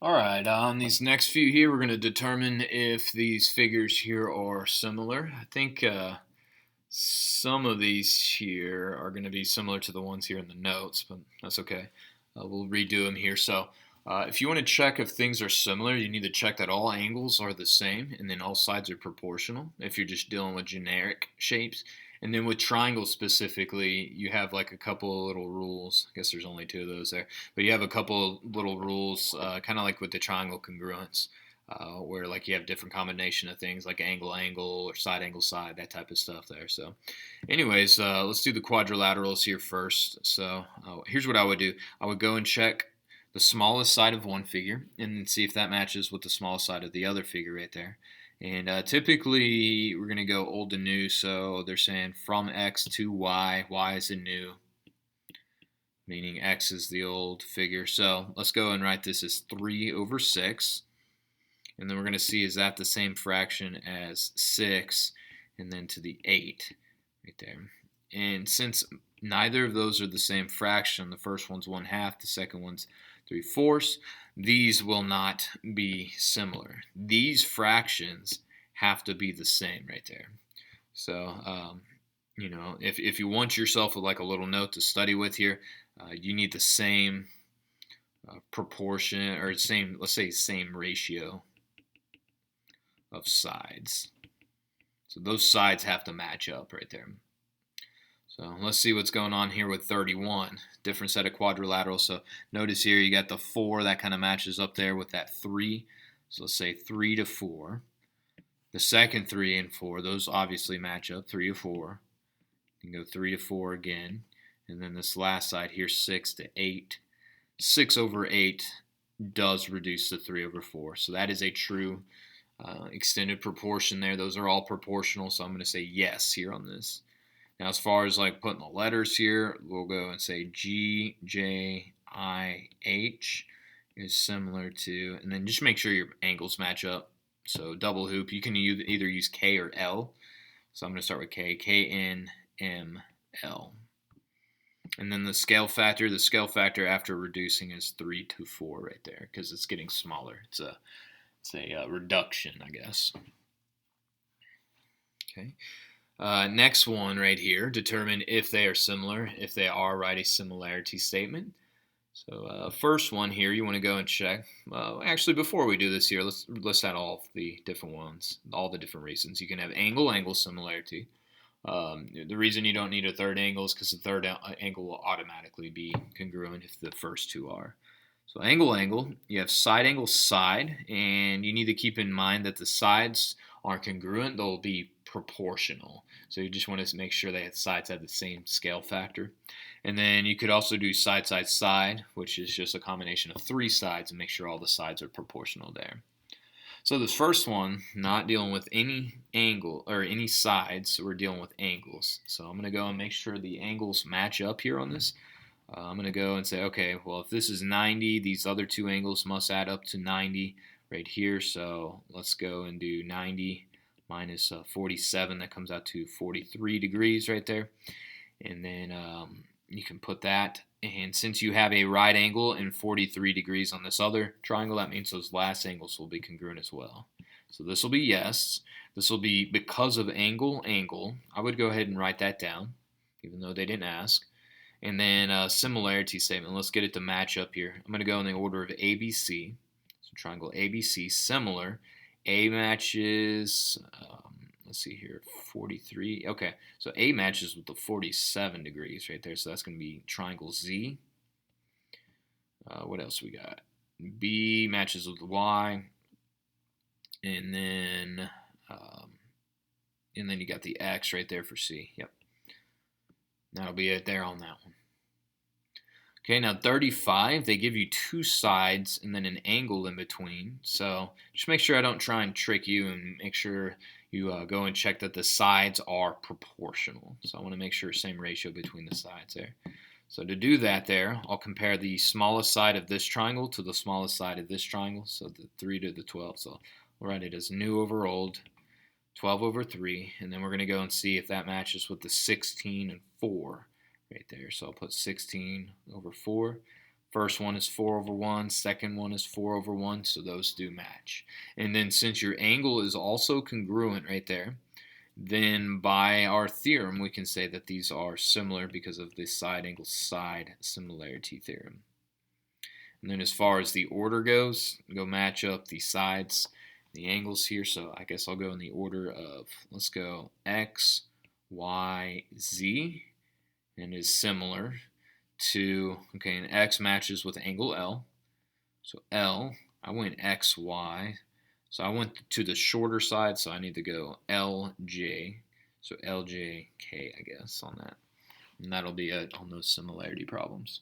All right, on these next few here, we're going to determine if these figures here are similar. I think some of these here are going to be similar to the ones here in the notes, but that's okay. We'll redo them here. So if you want to check if things are similar, you need to check that all angles are the same and then all sides are proportional if you're just dealing with generic shapes. And then with triangles specifically, you have like a couple of little rules. I guess there's only two of those there. But you have a couple of little rules, kind of like with the triangle congruence, where like you have different combination of things like angle angle or side angle side, that type of stuff there. So anyways, let's do the quadrilaterals here first. So here's what I would do. I would go and check the smallest side of one figure and see if that matches with the smallest side of the other figure right there. And typically we're going to go old to new. So they're saying from X to Y, Y is the new, meaning X is the old figure. So let's go and write this as 3 over 6. And then we're going to see, is that the same fraction as 6 and then to the 8 right there. And since neither of those are the same fraction, the first one's 1/2, the second one's 3/4, these will not be similar. These fractions have to be the same right there. So, if you want yourself like a little note to study with here, you need the same proportion or same, let's say, same ratio of sides. So those sides have to match up right there. So let's see what's going on here with 31. Different set of quadrilaterals. So notice here you got the 4 that kind of matches up there with that 3. So let's say 3 to 4. The second 3 and 4, those obviously match up, 3 to 4. You can go 3 to 4 again. And then this last side here, 6 to 8. 6 over 8 does reduce to 3 over 4. So that is a true extended proportion there. Those are all proportional, so I'm going to say yes here on this. Now, as far as like putting the letters here, we'll go and say G, J, I, H is similar to, and then just make sure your angles match up. So double hoop, you can either use K or L. So I'm going to start with K, K, N, M, L. And then the scale factor after reducing is 3 to 4 right there because it's getting smaller. It's a reduction, I guess. Okay. Next one right here, determine if they are similar. If they are, write a similarity statement. So first one here, you want to go and check. Actually, before we do this here, let's list out all the different ones, all the different reasons. You can have angle similarity. The reason you don't need a third angle is because the third angle will automatically be congruent if the first two are. So angle, you have side, and you need to keep in mind that the sides aren't congruent, they'll be proportional. So you just want to make sure that sides have the same scale factor. And then you could also do side, which is just a combination of 3 sides and make sure all the sides are proportional there. So this first one, not dealing with any angle or any sides, so we're dealing with angles. So I'm going to go and make sure the angles match up here on this. I'm going to go and say, okay, well, if this is 90, these other two angles must add up to 90 right here. So let's go and do 90 minus 47. That comes out to 43 degrees right there. And then you can put that. And since you have a right angle and 43 degrees on this other triangle, that means those last angles will be congruent as well. So this will be yes. This will be because of angle. I would go ahead and write that down, even though they didn't ask. And then similarity statement. Let's get it to match up here. I'm going to go in the order of ABC. So triangle ABC, similar. A matches, let's see here, 43. Okay, so A matches with the 47 degrees right there. So that's going to be triangle Z. What else we got? B matches with Y. And then you got the X right there for C. Yep. That'll be it there on that one. Okay, now 35, they give you 2 sides and then an angle in between. So just make sure I don't try and trick you and make sure you go and check that the sides are proportional. So I want to make sure same ratio between the sides there. So to do that there, I'll compare the smallest side of this triangle to the smallest side of this triangle. So the 3 to the 12. So we'll write it as new over old, 12 over 3. And then we're going to go and see if that matches with the 16 and 4. Right there. So I'll put 16 over 4. First one is 4 over 1, second one is 4 over 1, so those do match. And then since your angle is also congruent right there, then by our theorem we can say that these are similar because of the side angle side similarity theorem. And then as far as the order goes, go match up the sides, the angles here. So I guess I'll go in the order of, let's go X, Y, Z, and is similar to, okay, and X matches with angle L. So L, I went X, Y. So I went to the shorter side, so I need to go LJ. So LJK, I guess, on that. And that'll be it on those similarity problems.